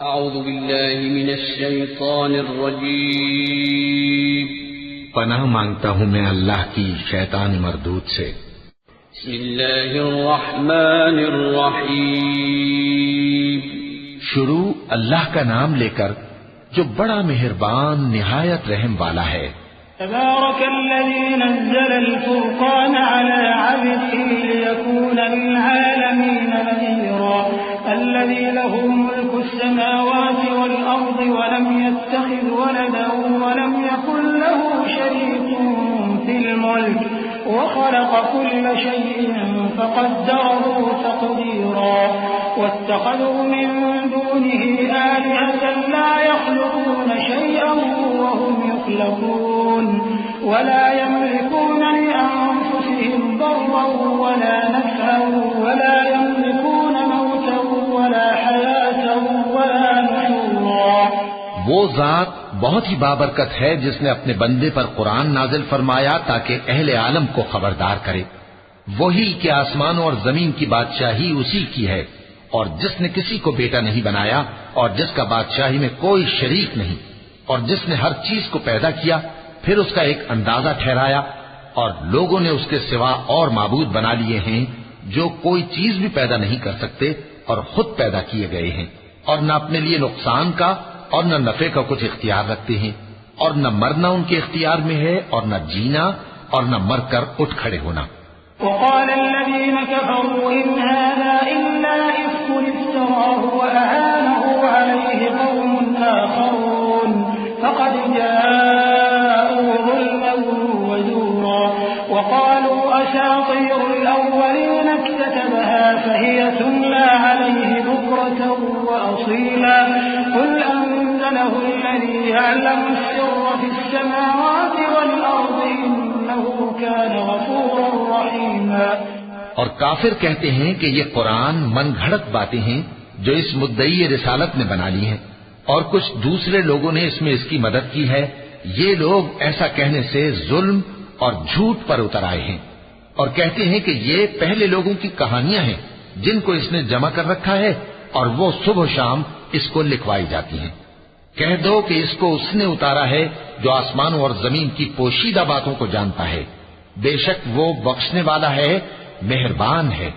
اعوذ باللہ من الشیطان الرجیم پناہ مانگتا ہوں میں اللہ کی شیطان مردود سے۔ بسم اللہ الرحمن الرحیم شروع اللہ کا نام لے کر جو بڑا مہربان نہایت رحم والا ہے۔ تبارك الذي نزل الفرقان على عبده ليكون للعالمين نذيرا الذي له ملك السماوات والأرض ولم يتخذ ولدا ولم يكن له شريك في الملك وخلق كل شيء فقدره تقديرا واتخذوا من دونه آلهة لا يخلقون شيئا وهم يخلقون ولا يملكون لأنفسهم ضرا ولا نفعا ولا يملكون موتا ولا حياة ولا نشورا۔ وہ ذات بہت ہی بابرکت ہے جس نے اپنے بندے پر قرآن نازل فرمایا تاکہ اہل عالم کو خبردار کرے، وہی کہ آسمانوں اور زمین کی بادشاہی اسی کی ہے، اور جس نے کسی کو بیٹا نہیں بنایا اور جس کا بادشاہی میں کوئی شریک نہیں، اور جس نے ہر چیز کو پیدا کیا پھر اس کا ایک اندازہ ٹھہرایا، اور لوگوں نے اس کے سوا اور معبود بنا لیے ہیں جو کوئی چیز بھی پیدا نہیں کر سکتے اور خود پیدا کیے گئے ہیں، اور نہ اپنے لیے نقصان کا اور نہ نفع کا کچھ اختیار رکھتے ہیں، اور نہ مرنا ان کے اختیار میں ہے اور نہ جینا اور نہ مر کر اٹھ کھڑے ہونا۔ وقال الذين كفروا إن هذا إلا إفك افتراه وأعانه عليه قوم آخرون فقد جاءوا ظلما وزورا وقالوا أساطير الأولين اكتتبها فهي تملى عليه بكرة وأصيلا قل أنزله الذي يعلم السر في السماوات والأرض إنه كان غفورا رحيما۔ اور کافر کہتے ہیں کہ یہ قرآن من گھڑت باتیں ہیں جو اس مدعی رسالت نے بنا لی ہیں، اور کچھ دوسرے لوگوں نے اس میں اس کی مدد کی ہے، یہ لوگ ایسا کہنے سے ظلم اور جھوٹ پر اتر آئے ہیں، اور کہتے ہیں کہ یہ پہلے لوگوں کی کہانیاں ہیں جن کو اس نے جمع کر رکھا ہے اور وہ صبح و شام اس کو لکھوائی جاتی ہیں۔ کہہ دو کہ اس کو اس نے اتارا ہے جو آسمانوں اور زمین کی پوشیدہ باتوں کو جانتا ہے، بے شک وہ بخشنے والا ہے، مہربان ہے۔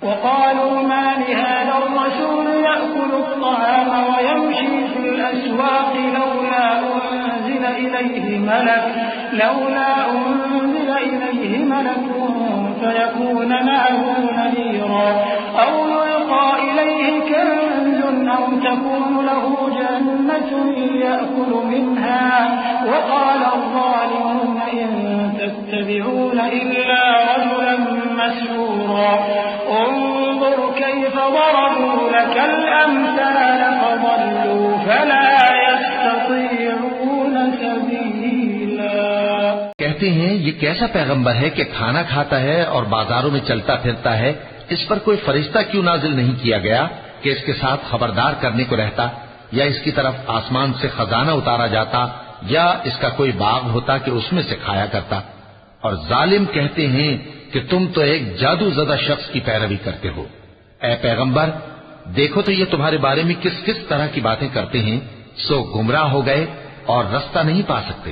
وقالوا ما لهذا الرسول يأكل الطعام ويمشي في الأسواق لولا أنزل إليه ملك فيكون معه نذيرا أو يلقى إليه كنز أو تكون له جنة يأكل منها وقال الظالمون إن تتبعون إلا رجلا مسحورا انظر كيف ضربوا لك الأمثال فضلوا فلا يستطيعون سبيلا۔ کہتے ہیں یہ کیسا پیغمبر ہے کہ کھانا کھاتا ہے اور بازاروں میں چلتا پھرتا ہے، اس پر کوئی فرشتہ کیوں نازل نہیں کیا گیا کہ اس کے ساتھ خبردار کرنے کو رہتا، یا اس کی طرف آسمان سے خزانہ اتارا جاتا، یا اس کا کوئی باغ ہوتا کہ اس میں سے کھایا کرتا۔ اور ظالم کہتے ہیں کہ تم تو ایک جادو زدہ شخص کی پیروی کرتے ہو۔ اے پیغمبر دیکھو تو یہ تمہارے بارے میں کس کس طرح کی باتیں کرتے ہیں، سو گمراہ ہو گئے اور رستہ نہیں پا سکتے۔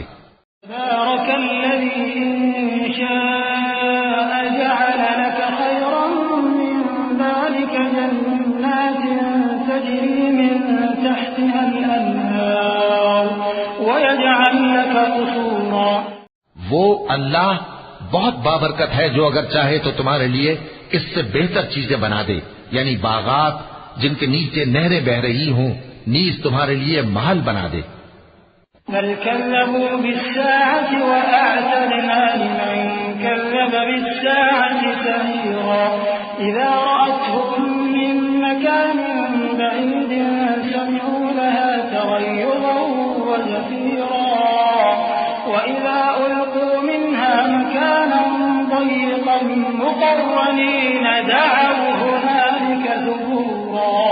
تبارك الذي إن شاء جعل لك خيرا من ذلك جنات تجري من تحتها الأنهار ويجعل لك قصورا۔ وہ اللہ بہت بابرکت ہے جو اگر چاہے تو تمہارے لیے اس سے بہتر چیزیں بنا دے، یعنی باغات جن کے نیچے نہریں بہ رہی ہوں، نیز تمہارے لیے محل بنا دے۔ بل كذبوا بالساعة وأعتدنا لمن كذب بالساعة سعيرا إذا رأتهم من مكان بعيد سمعوا لها تغيظا وزفيرا وإذا ألقوا منها مكانا ضيقا مقرنين دعوا هنالك ثبورا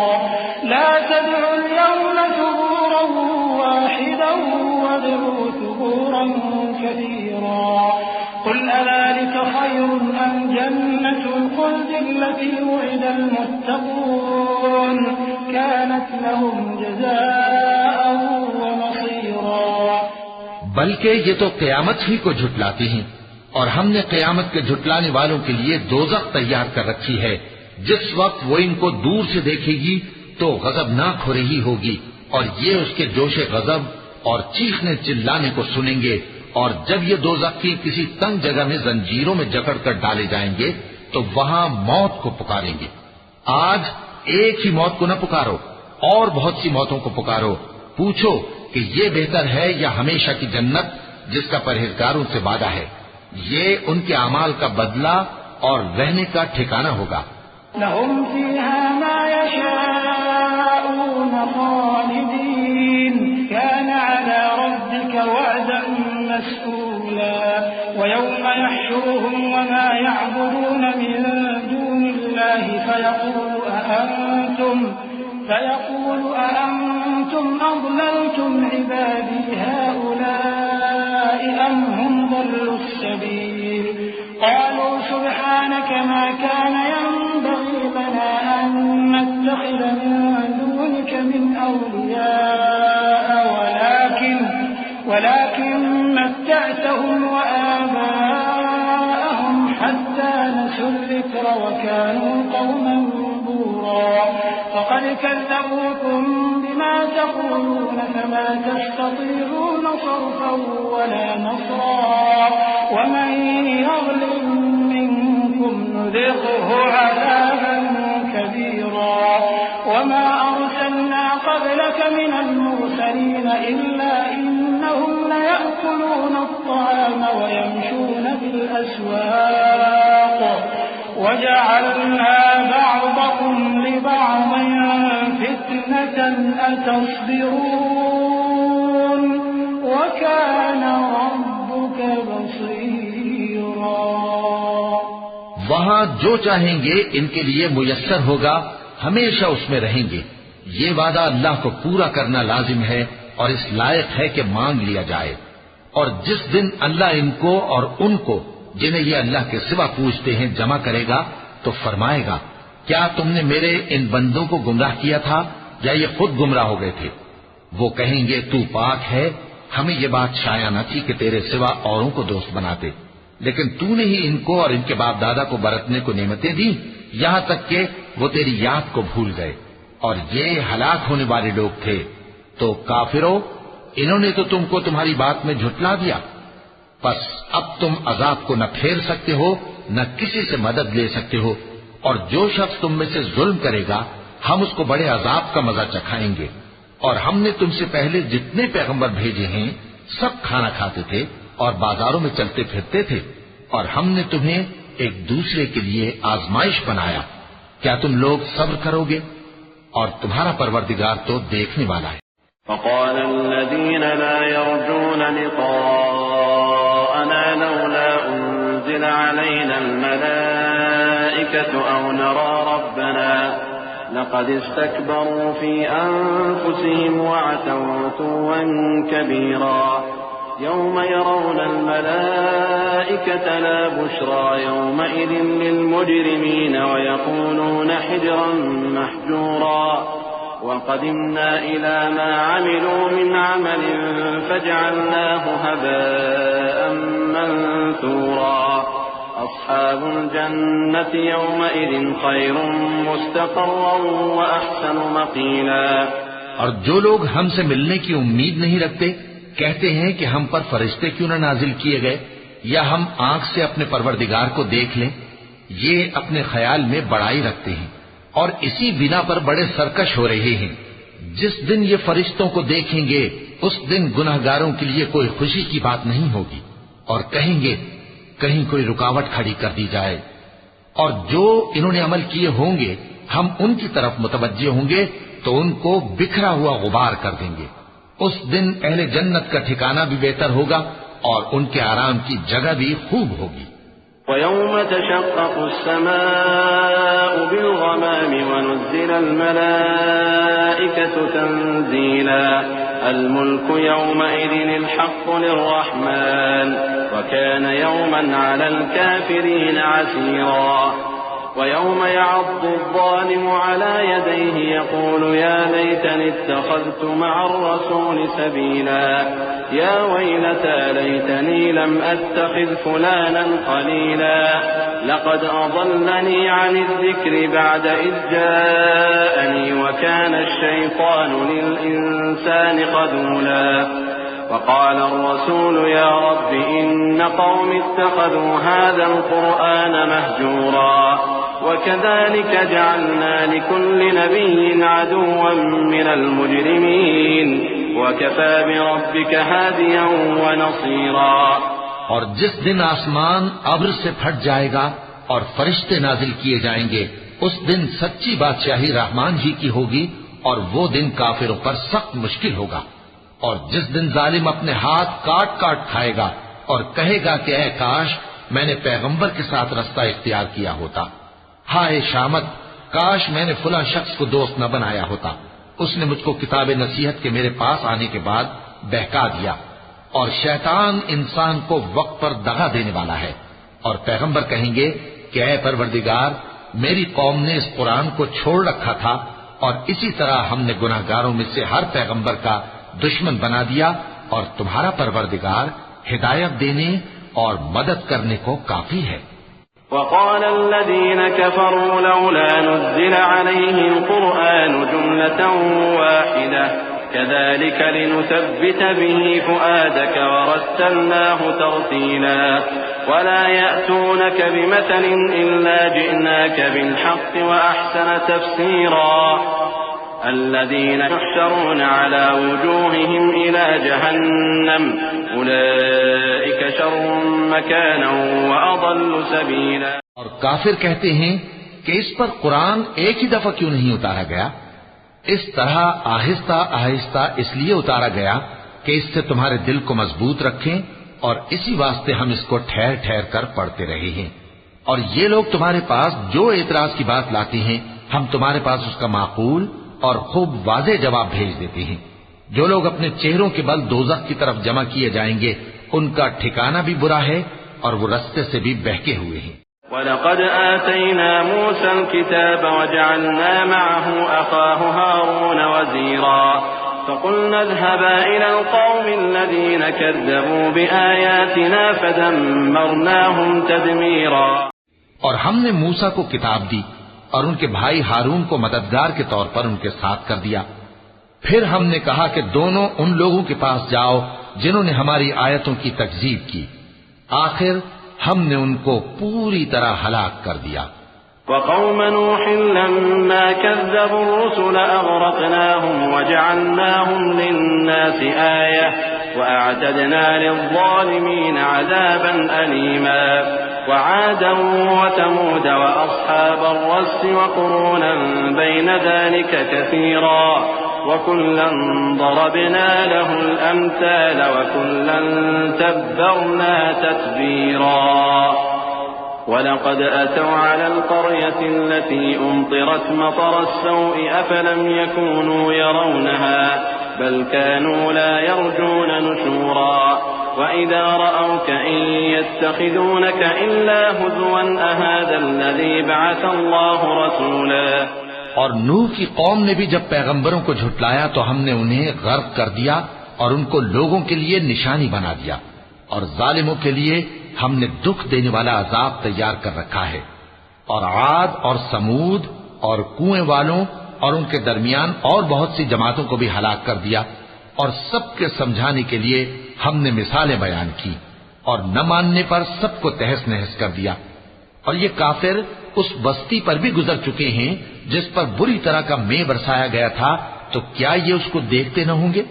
لا تدعوا اليوم ثبورا واحدا وادعوا ثبورا كثيرا قل أذلك خير أم جنة الخلد التي وعد المتقون كانت لهم جزاء ومصيرا. بلکہ یہ تو قیامت ہی کو جھٹلاتی ہیں، اور ہم نے قیامت کے جھٹلانے والوں کے لیے دوزخ تیار کر رکھی ہے. جس وقت وہ ان کو دور سے دیکھے گی تو غضبناک ہو رہی ہوگی، اور یہ اس کے جوش غضب اور چیخنے چلانے کو سنیں گے. اور جب یہ دوزخی کسی تنگ جگہ میں زنجیروں میں جکڑ کر ڈالے جائیں گے تو وہاں موت کو پکاریں گے. آج ایک ہی موت کو نہ پکارو، اور بہت سی موتوں کو پکارو. پوچھو کہ یہ بہتر ہے یا ہمیشہ کی جنت جس کا پرہیزگاروں سے وعدہ ہے. یہ ان کے اعمال کا بدلہ اور رہنے کا ٹھکانہ ہوگا. لهم فيها ما يشاءون خالدين كان على ربك وعدا مسئولا. ويوم يحشرهم وما يعبدون من دون الله فيقول أأنتم أضللتم عبادي هؤلاء أم هم ضلوا السبيل. قالوا سبحانك ما كان ينبغي لنا أن نتخذ من دونك من أولياء ولكن متعتهم وآباءهم حتى نسوا الذكر وكانوا قوما بورا. فقد كذبوكم بما تقولون فما تستطيعون صرفا ولا نصرا. ومن يظلم منكم نذقه عذابا كبيرا. وما أرسلنا قبلك من المرسلين إلا إنهم ليأكلون الطعام ويمشون في الأسواق وجعلنا بعضكم لبعض فتنة أتصبرون وكان ربك بصيرا. وہاں جو چاہیں گے ان کے لیے میسر ہوگا، ہمیشہ اس میں رہیں گے. یہ وعدہ اللہ کو پورا کرنا لازم ہے اور اس لائق ہے کہ مانگ لیا جائے. اور جس دن اللہ ان کو اور ان کو جنہیں یہ اللہ کے سوا پوچھتے ہیں جمع کرے گا تو فرمائے گا، کیا تم نے میرے ان بندوں کو گمراہ کیا تھا یا یہ خود گمراہ ہو گئے تھے؟ وہ کہیں گے تو پاک ہے، ہمیں یہ بات شایع نہ تھی کہ تیرے سوا اوروں کو دوست بناتے، لیکن تو نے ہی ان کو اور ان کے باپ دادا کو برتنے کو نعمتیں دی، یہاں تک کہ وہ تیری یاد کو بھول گئے، اور یہ ہلاک ہونے والے لوگ تھے. تو کافرو، انہوں نے تو تم کو تمہاری بات میں جھٹلا دیا. پس اب تم عذاب کو نہ پھیر سکتے ہو نہ کسی سے مدد لے سکتے ہو، اور جو شخص تم میں سے ظلم کرے گا ہم اس کو بڑے عذاب کا مزہ چکھائیں گے. اور ہم نے تم سے پہلے جتنے پیغمبر بھیجے ہیں سب کھانا کھاتے تھے اور بازاروں میں چلتے پھرتے تھے، اور ہم نے تمہیں ایک دوسرے کے لیے آزمائش بنایا. کیا تم لوگ صبر کرو گے؟ اور تمہارا پروردگار تو دیکھنے والا ہے. وقال الذين لا يرجون لقاءنا لولا أنزل علينا الملائكة أو نرى ربنا لقد استكبروا في أنفسهم وعتوا عتوا كبيرا. يوم يرون الملائكة لا بشرى يومئذ للمجرمين ويقولون حجرا محجورا. وقدمنا إلى ما عملوا من عمل فجعلناه هباء منثورا. أصحاب الجنة يومئذ خير مستقرا وأحسن مقيلا. اور جو لوگ ہم سے ملنے کی امید نہیں رکھتے کہتے ہیں کہ ہم پر فرشتے کیوں نہ نازل کیے گئے یا ہم آنکھ سے اپنے پروردگار کو دیکھ لیں. یہ اپنے خیال میں بڑائی رکھتے ہیں اور اسی بنا پر بڑے سرکش ہو رہے ہیں. جس دن یہ فرشتوں کو دیکھیں گے اس دن گناہگاروں کے لیے کوئی خوشی کی بات نہیں ہوگی، اور کہیں گے کہیں کوئی رکاوٹ کھڑی کر دی جائے. اور جو انہوں نے عمل کیے ہوں گے ہم ان کی طرف متوجہ ہوں گے تو ان کو بکھرا ہوا غبار کر دیں گے. اس دن اہل جنت کا ٹھکانہ بھی بہتر ہوگا اور ان کے آرام کی جگہ بھی خوب ہوگی. وَيَوْمَ تَشَقَّقُ السَّمَاءُ بِالْغَمَامِ وَنُزِّلَ الْمَلَائِكَةُ تَنزِيلًا. الْمُلْكُ يَوْمَئِذٍ الْحَقُّ لِلرَّحْمَنِ وَكَانَ يَوْمًا عَلَى الْكَافِرِينَ عَسِيرًا. ويوم يعض الظالم على يديه يقول يا ليتني اتخذت مع الرسول سبيلا يا ويلتى ليتني لم أتخذ فلانا خليلا لقد أضلني عن الذكر بعد إذ جاءني وكان الشيطان للإنسان خذولا وقال الرسول يا رب إن قوم اتخذوا هذا القرآن مهجورا وكذلك جعلنا لكل نبي عدوا من المجرمين وكفى بربك هاديا ونصيرا. اور جس دن آسمان ابر سے پھٹ جائے گا اور فرشتے نازل کیے جائیں گے اس دن سچی بادشاہی رحمان ہی کی ہوگی اور وہ دن کافروں پر سخت مشکل ہوگا. اور جس دن ظالم اپنے ہاتھ کاٹ کاٹ کھائے گا اور کہے گا کہ اے کاش میں نے پیغمبر کے ساتھ رستہ اختیار کیا ہوتا، ہائے شامت کاش میں نے فلاں شخص کو دوست نہ بنایا ہوتا، اس نے مجھ کو کتاب نصیحت کے میرے پاس آنے کے بعد بہکا دیا. اور شیطان انسان کو وقت پر دغا دینے والا ہے. اور پیغمبر کہیں گے کہ اے پروردگار میری قوم نے اس قرآن کو چھوڑ رکھا تھا اور اسی طرح ہم نے گناہگاروں میں سے ہر پیغمبر کا دشمن بنا دیا اور تمہارا پروردگار ہدایت دینے اور مدد کرنے کو کافی ہے. وقال الذين كفروا لولا نزل عليه القرآن جملة واحدة كذلك لنثبت به فؤادك ورتلناه ترتيلا ولا يأتونك بمثل إلا جئناك بالحق وأحسن تفسيرا الذين يحشرون على وجوههم إلى جهنم أولئك شر مكانا وأضل سبيلا. اور کافر کہتے ہیں کہ اس پر قرآن ایک ہی دفعہ کیوں نہیں اتارا گیا؟ اس طرح آہستہ آہستہ اس لیے اتارا گیا کہ اس سے تمہارے دل کو مضبوط رکھیں اور اسی واسطے ہم اس کو ٹھہر ٹھہر کر پڑھتے رہے ہیں. اور یہ لوگ تمہارے پاس جو اعتراض کی بات لاتے ہیں ہم تمہارے پاس اس کا معقول اور خوب واضح جواب بھیج دیتے ہیں. جو لوگ اپنے چہروں کے بل دوزخ کی طرف جمع کیے جائیں گے ان کا ٹھکانہ بھی برا ہے اور وہ رستے سے بھی بہکے ہوئے ہیں. وَلَقَدْ آتَيْنَا مُوسَى الْكِتَابَ وَجَعَلْنَا مَعَهُ أَخَاهُ هَارُونَ وَزِيرًا فَقُلْنَا اذْهَبَا إِلَى الْقَوْمِ الَّذِينَ كَذَّبُوا بِآيَاتِنَا فَدَمَّرْنَاهُمْ تَدْمِيرًا. اور ہم نے موسیٰ کو کتاب دی اور ان کے بھائی ہارون کو مددگار کے طور پر ان کے ساتھ کر دیا. پھر ہم نے کہا کہ دونوں ان لوگوں کے پاس جاؤ جنہوں نے ہماری آیتوں کی تکذیب کی. آخر ہم نے ان کو پوری طرح ہلاک کر دیا. وقوم نوح لما كذبوا الرسل أغرقناهم وجعلناهم للناس آية وأعتدنا للظالمين عذابا أليما. وعادا وثمود وأصحاب الرس وقرونا بين ذلك كثيرا وكلا ضربنا له الأمثال وكلا تبرنا تتبيرا. ولقد أتوا على القرية التي أمطرت مطر السوء أفلم يكونوا يرونها بل كانوا لا يرجون نشورا. وإذا رأوك إن يتخذونك إلا هزوا أهذا الذي بعث الله رسولا. اور نوح کی قوم نے بھی جب پیغمبروں کو جھٹلایا تو ہم نے انہیں غرق کر دیا اور ان کو لوگوں کے لیے نشانی بنا دیا اور ظالموں کے لیے ہم نے دکھ دینے والا عذاب تیار کر رکھا ہے. اور عاد اور سمود اور کنویں والوں اور ان کے درمیان اور بہت سی جماعتوں کو بھی ہلاک کر دیا اور سب کے سمجھانے کے لیے ہم نے مثالیں بیان کی اور نہ ماننے پر سب کو تہس نہس کر دیا. اور یہ کافر اس بستی پر بھی گزر چکے ہیں جس پر بری طرح کا مے برسایا گیا تھا، تو کیا یہ اس کو دیکھتے نہ ہوں گے؟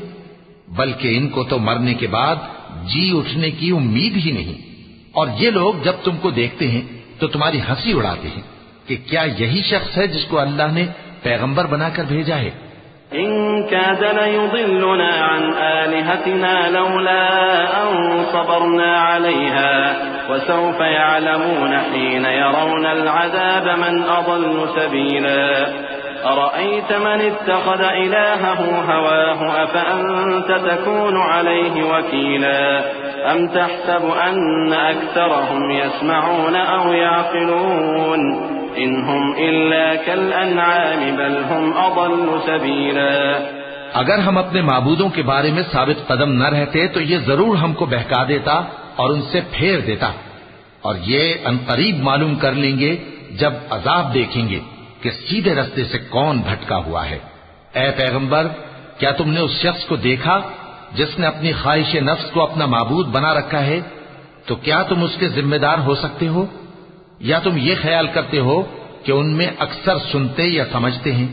بلکہ ان کو تو مرنے کے بعد جی اٹھنے کی امید ہی نہیں. اور یہ لوگ جب تم کو دیکھتے ہیں تو تمہاری ہنسی اڑاتے ہیں کہ کیا یہی شخص ہے جس کو اللہ نے پیغمبر بنا کر بھیجا ہے؟ إن كاد ليضلنا عن آلهتنا لولا أن صبرنا عليها وسوف يعلمون حين يرون العذاب من أضل سبيلا. أرأيت من اتخذ إلهه هواه أفأنت تكون عليه وكيلا أم تحسب أن أكثرهم يسمعون أو يعقلون إن هم إلا كالأنعام بل هم أضل سبيلا. اگر ہم اپنے معبودوں کے بارے میں ثابت قدم نہ رہتے تو یہ ضرور ہم کو بہکا دیتا اور ان سے پھیر دیتا، اور یہ عنقریب معلوم کر لیں گے جب عذاب دیکھیں گے کہ سیدھے رستے سے کون بھٹکا ہوا ہے۔ اے پیغمبر، کیا تم نے اس شخص کو دیکھا جس نے اپنی خواہش نفس کو اپنا معبود بنا رکھا ہے؟ تو کیا تم اس کے ذمہ دار ہو سکتے ہو؟ یا تم یہ خیال کرتے ہو کہ ان میں اکثر سنتے یا سمجھتے ہیں؟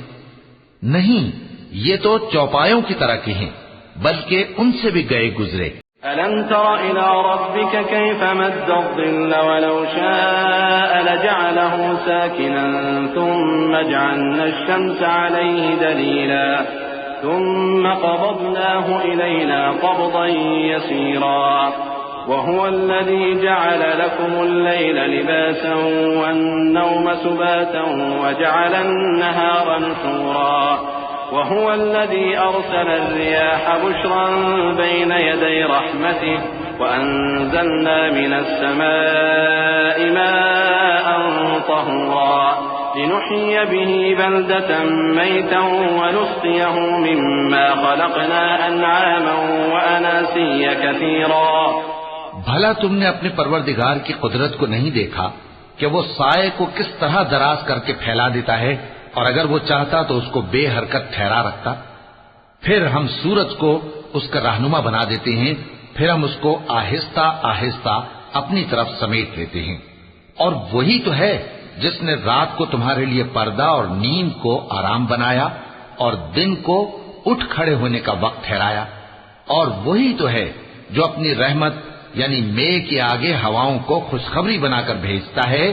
نہیں، یہ تو چوپایوں کی طرح کے ہیں، بلکہ ان سے بھی گئے گزرے۔ ألم تر إلى ربك كيف مد الظل ولو شاء لجعله ساكنا ثم جعلنا الشمس عليه دليلا ثم قبضناه إلينا قبضا يسيرا وهو الذي جعل لكم الليل لباسا والنوم سباتا وجعل النهار نشورا وهو الذي أرسل الرياح بشرا بين يدي رحمته وأنزلنا من السماء ماء طهورا لنحيي به بلدة ميتا ونسقيه مما خلقنا أنعاما وأناسيا كثيرا. بھلا تم نے اپنے پروردگار کی قدرت کو نہیں دیکھا کہ وہ سائے کو کس طرح دراز کر کے پھیلا دیتا ہے، اور اگر وہ چاہتا تو اس کو بے حرکت ٹھہرا رکھتا؟ پھر ہم سورج کو اس کا رہنما بنا دیتے ہیں، پھر ہم اس کو آہستہ آہستہ اپنی طرف سمیٹ لیتے ہیں۔ اور وہی تو ہے جس نے رات کو تمہارے لیے پردہ اور نیند کو آرام بنایا اور دن کو اٹھ کھڑے ہونے کا وقت ٹھہرایا، اور وہی تو ہے جو اپنی رحمت یعنی مے کے آگے ہواؤں کو خوشخبری بنا کر بھیجتا ہے،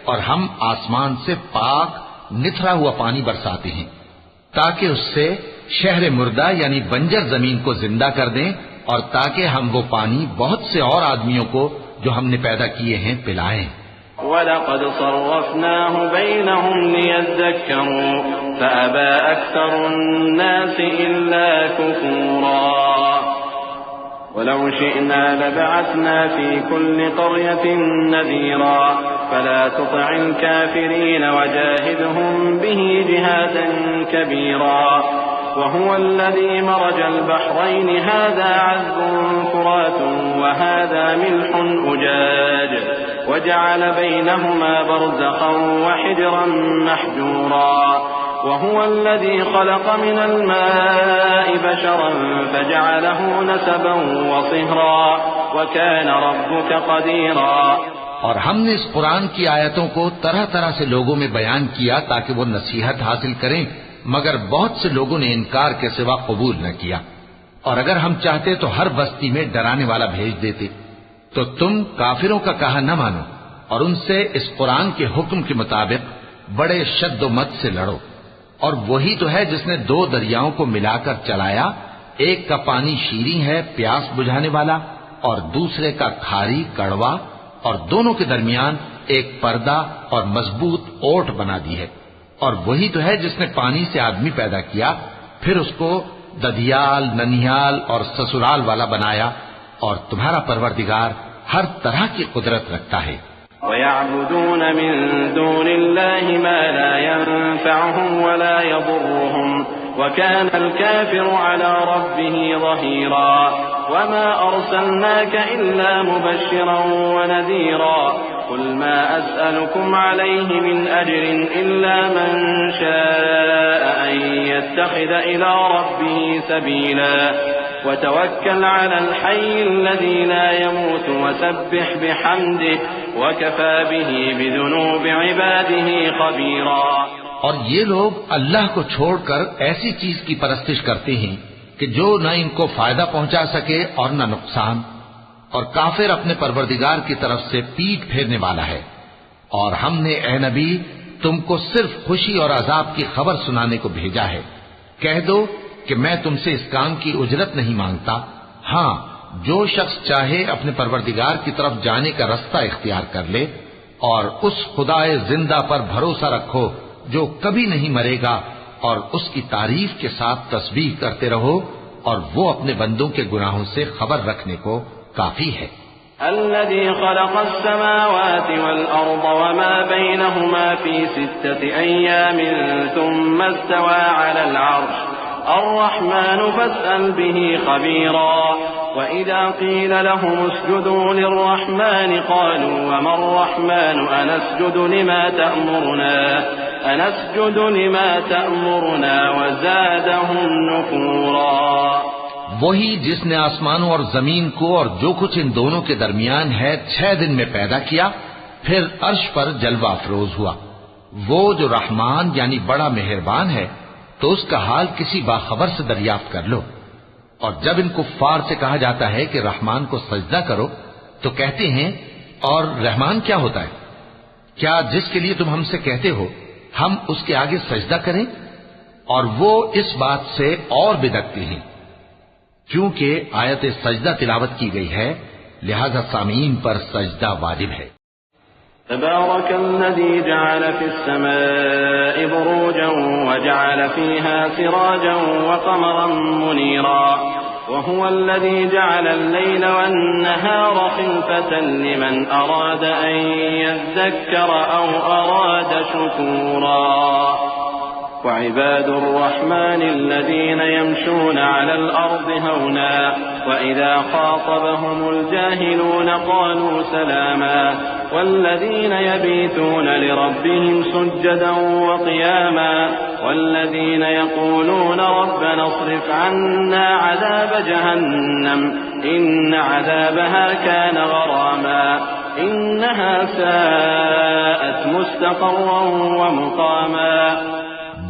اور ہم آسمان سے پاک نتھرا ہوا پانی برساتے ہیں تاکہ اس سے شہر مردہ یعنی بنجر زمین کو زندہ کر دیں، اور تاکہ ہم وہ پانی بہت سے اور آدمیوں کو جو ہم نے پیدا کیے ہیں پلائیں۔ وَلَقَدْ صَرَّفْنَاهُ بَيْنَهُمْ لِيَذَّكَّرُوا فَأَبَى أَكْثَرُ النَّاسِ إِلَّا كُفُورًا وَلَوْ شِئْنَا لَبَعَثْنَا فِي كُلِّ قَرْيَةٍ نَذِيرًا فَلَا تُطِعِ الْكَافِرِينَ وَجَاهِدْهُمْ بِهِ جِهَادًا كَبِيرًا وهو الذي مرج البحرين هذا عذب فرات وهذا ملح أجاج وجعل بينهما برزخا وحجرا محجورا وهو الذي خلق من الماء بشرا فجعله نسبا وصهرا وكان ربك قديرا. اور ہم نے اس قرآن کی آیتوں کو طرح طرح سے لوگوں میں بیان کیا تاکہ وہ نصیحت حاصل کریں، مگر بہت سے لوگوں نے انکار کے سوا قبول نہ کیا۔ اور اگر ہم چاہتے تو ہر بستی میں ڈرانے والا بھیج دیتے، تو تم کافروں کا کہا نہ مانو اور ان سے اس قرآن کے حکم کے مطابق بڑے شد و مت سے لڑو۔ اور وہی تو ہے جس نے دو دریاؤں کو ملا کر چلایا، ایک کا پانی شیریں ہے پیاس بجھانے والا، اور دوسرے کا کھاری کڑوا، اور دونوں کے درمیان ایک پردہ اور مضبوط اوٹ بنا دی ہے۔ اور وہی تو ہے جس نے پانی سے آدمی پیدا کیا، پھر اس کو ددھیال، ننھیال اور سسرال والا بنایا، اور تمہارا پروردگار ہر طرح کی قدرت رکھتا ہے۔ وَيَعْبُدُونَ مِن دُونِ اللَّهِ مَا لَا يَنفَعُهُمْ وَلَا يَضُرُّهُمْ وَكَانَ الْكَافِرُ عَلَى رَبِّهِ ظَهِيرًا وَمَا أَرْسَلْنَاكَ إِلَّا مُبَشِّرًا وَنَذِيرًا قُلْ مَا أَسْأَلُكُمْ عَلَيْهِ مِنْ أَجْرٍ إِلَّا مَنْ شَاءَ أَنْ يَتَّخِذَ إِلَى رَبِّهِ سَبِيلًا وَتَوَكَّلْ عَلَى الْحَيِّ الَّذِي لَا يَمُوتُ وَسَبِّحْ بِحَمْدِهِ وَكَفَى بِهِ بِذُنُوبِ عِبَادِهِ خَبِيرًا. اور یہ لوگ اللہ کو چھوڑ کر ایسی چیز کی پرستش کرتے ہیں کہ جو نہ ان کو فائدہ پہنچا سکے اور نہ نقصان، اور کافر اپنے پروردگار کی طرف سے پیٹ پھیرنے والا ہے۔ اور ہم نے اے نبی تم کو صرف خوشی اور عذاب کی خبر سنانے کو بھیجا ہے۔ کہہ دو کہ میں تم سے اس کام کی اجرت نہیں مانگتا، ہاں جو شخص چاہے اپنے پروردگار کی طرف جانے کا رستہ اختیار کر لے، اور اس خدائے زندہ پر بھروسہ رکھو جو کبھی نہیں مرے گا، اور اس کی تعریف کے ساتھ تسبیح کرتے رہو، اور وہ اپنے بندوں کے گناہوں سے خبر رکھنے کو کافی ہے۔ الذي خلق السماوات والأرض وما بينهما في 6 أيام ثم استوى على العرش الرحمن فاسأل به خبيرا وإذا قيل لهم اسجدوا للرحمن قالوا وما الرحمن أنسجد لما تأمرنا وزادهم نفورا. وہی جس نے آسمانوں اور زمین کو اور جو کچھ ان دونوں کے درمیان ہے 6 دن میں پیدا کیا، پھر عرش پر جلوہ افروز ہوا. وہ جو رحمان یعنی بڑا مہربان ہے، تو اس کا حال کسی باخبر سے دریافت کر لو. اور جب ان کفار سے کہا جاتا ہے کہ رحمان کو سجدہ کرو تو کہتے ہیں اور رحمان کیا ہوتا ہے؟ کیا جس کے لیے تم ہم سے کہتے ہو ہم اس کے آگے سجدہ کریں؟ اور وہ اس بات سے اور بدعتی ہیں. کیونکہ آیت سجدہ تلاوت کی گئی ہے، لہذا سامعین پر سجدہ واجب ہے. تبارك الذي جعل في السماء بروجا وجعل فيها سراجا وقمرا منيرا وهو الذي جعل الليل والنهار خلفة لمن أراد أن يذكر أو أراد شكورا. وعباد الرحمن الذين يمشون على الأرض هونا وإذا خاطبهم الجاهلون قالوا سلاما والذين يبيتون لربهم سجدا وقياما والذين يقولون ربنا اصرف عنا عذاب جهنم إن عذابها كان غراما إنها ساءت مستقرا ومقاما.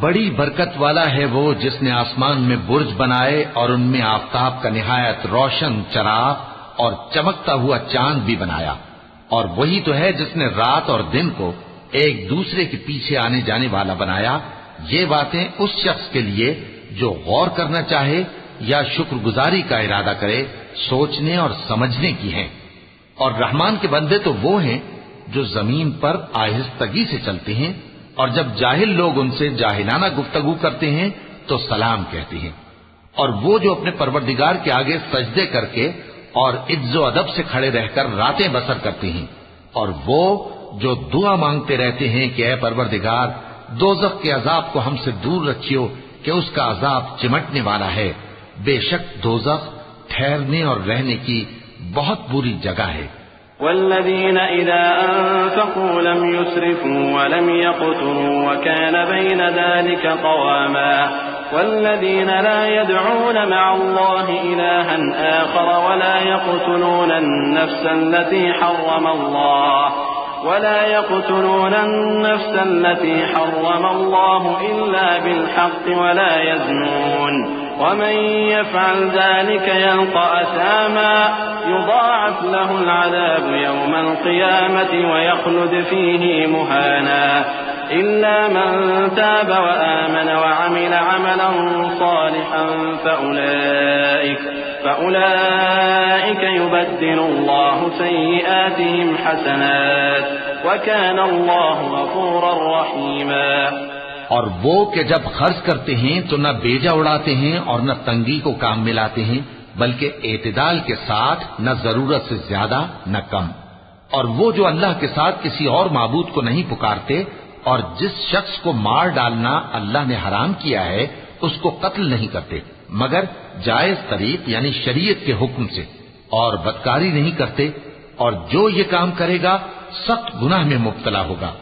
بڑی برکت والا ہے وہ جس نے آسمان میں برج بنائے اور ان میں آفتاب کا نہایت روشن چراغ اور چمکتا ہوا چاند بھی بنایا. اور وہی تو ہے جس نے رات اور دن کو ایک دوسرے کے پیچھے آنے جانے والا بنایا. یہ باتیں اس شخص کے لیے جو غور کرنا چاہے یا شکر گزاری کا ارادہ کرے سوچنے اور سمجھنے کی ہیں. اور رحمان کے بندے تو وہ ہیں جو زمین پر آہستگی سے چلتے ہیں، اور جب جاہل لوگ ان سے جاہلانہ گفتگو کرتے ہیں تو سلام کہتے ہیں. اور وہ جو اپنے پروردگار کے آگے سجدے کر کے اور عز و ادب سے کھڑے رہ کر راتیں بسر کرتے ہیں. اور وہ جو دعا مانگتے رہتے ہیں کہ اے پروردگار دوزخ کے عذاب کو ہم سے دور رکھیو کہ اس کا عذاب چمٹنے والا ہے. بے شک دوزخ ٹھہرنے اور رہنے کی بہت بری جگہ ہے. والذين إذا أنفقوا لم يسرفوا ولم يقتروا وكان بين ذلك قواما والذين لا يدعون مع الله إلها آخر ولا يقتلون النفس التي حرم الله إلا بالحق ولا يزنون ومن يفعل ذلك يلقى أثاما يضاعف له العذاب يوم القيامة ويخلد فيه مهانا إلا من تاب وآمن وعمل عملا صالحا فأولئك يبدل الله سيئاتهم حسنات وكان الله غفورا رحيما. اور وہ کہ جب خرچ کرتے ہیں تو نہ بیجا اڑاتے ہیں اور نہ تنگی کو کام میں لاتے ہیں، بلکہ اعتدال کے ساتھ نہ ضرورت سے زیادہ نہ کم. اور وہ جو اللہ کے ساتھ کسی اور معبود کو نہیں پکارتے، اور جس شخص کو مار ڈالنا اللہ نے حرام کیا ہے اس کو قتل نہیں کرتے مگر جائز طریق یعنی شریعت کے حکم سے، اور بدکاری نہیں کرتے، اور جو یہ کام کرے گا سخت گناہ میں مبتلا ہوگا.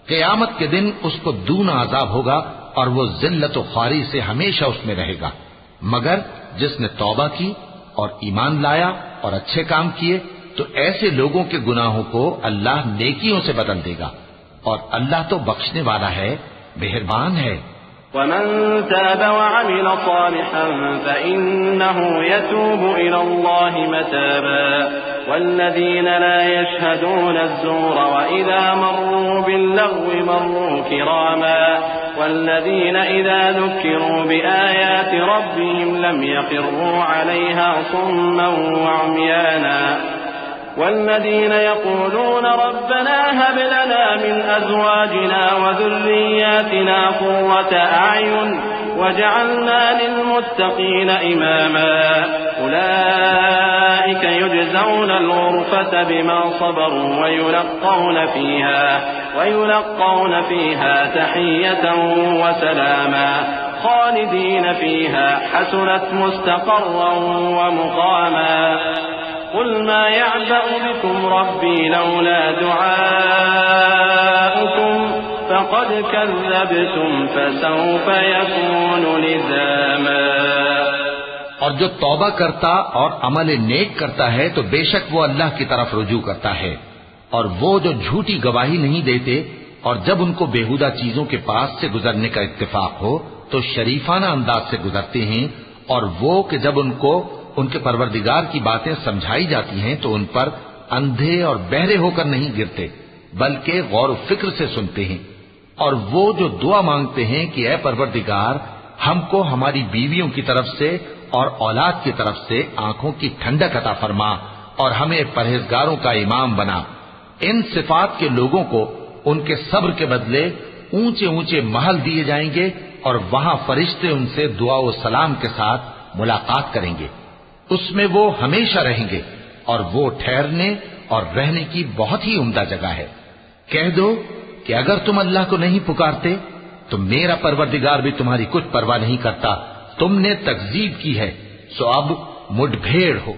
قیامت کے دن اس کو دونا عذاب ہوگا اور وہ ذلت و خواری سے ہمیشہ اس میں رہے گا. مگر جس نے توبہ کی اور ایمان لایا اور اچھے کام کیے تو ایسے لوگوں کے گناہوں کو اللہ نیکیوں سے بدل دے گا، اور اللہ تو بخشنے والا ہے، مہربان ہے. ومن تاب وعمل صالحا فإنه يتوب إلى الله متابا والذين لا يشهدون الزور وإذا مروا باللغو مروا كراما والذين إذا ذكروا بآيات ربهم لم يخروا عليها صما وعميانا والذين يقولون ربنا هب لنا من أزواجنا وذرياتنا قرة أعين وجعلنا للمتقين إماما أولئك أولئك يجزون الغرفة بما صبروا ويلقون فيها تحية وسلاما خالدين فيها حسنت مستقرا ومقاما قل ما يعبأ بكم ربي لولا دعاؤكم فقد كذبتم فسوف يكون لزاما۔ اور جو توبہ کرتا اور عمل نیک کرتا ہے تو بے شک وہ اللہ کی طرف رجوع کرتا ہے، اور وہ جو جھوٹی گواہی نہیں دیتے اور جب ان کو بےہودہ چیزوں کے پاس سے گزرنے کا اتفاق ہو تو شریفانہ انداز سے گزرتے ہیں، اور وہ کہ جب ان کو ان کے پروردگار کی باتیں سمجھائی جاتی ہیں تو ان پر اندھے اور بہرے ہو کر نہیں گرتے بلکہ غور و فکر سے سنتے ہیں، اور وہ جو دعا مانگتے ہیں کہ اے پروردگار ہم کو ہماری بیویوں کی طرف سے اور اولاد کی طرف سے آنکھوں کی ٹھنڈک عطا فرما اور ہمیں پرہیزگاروں کا امام بنا۔ ان صفات کے لوگوں کو ان کے صبر کے بدلے اونچے اونچے محل دیے جائیں گے، اور وہاں فرشتے ان سے دعا و سلام کے ساتھ ملاقات کریں گے، اس میں وہ ہمیشہ رہیں گے، اور وہ ٹھہرنے اور رہنے کی بہت ہی عمدہ جگہ ہے۔ کہہ دو کہ اگر تم اللہ کو نہیں پکارتے تو میرا پروردگار بھی تمہاری کچھ پرواہ نہیں کرتا، تم نے تکذیب کی ہے سو اب مڈ بھیڑ ہو۔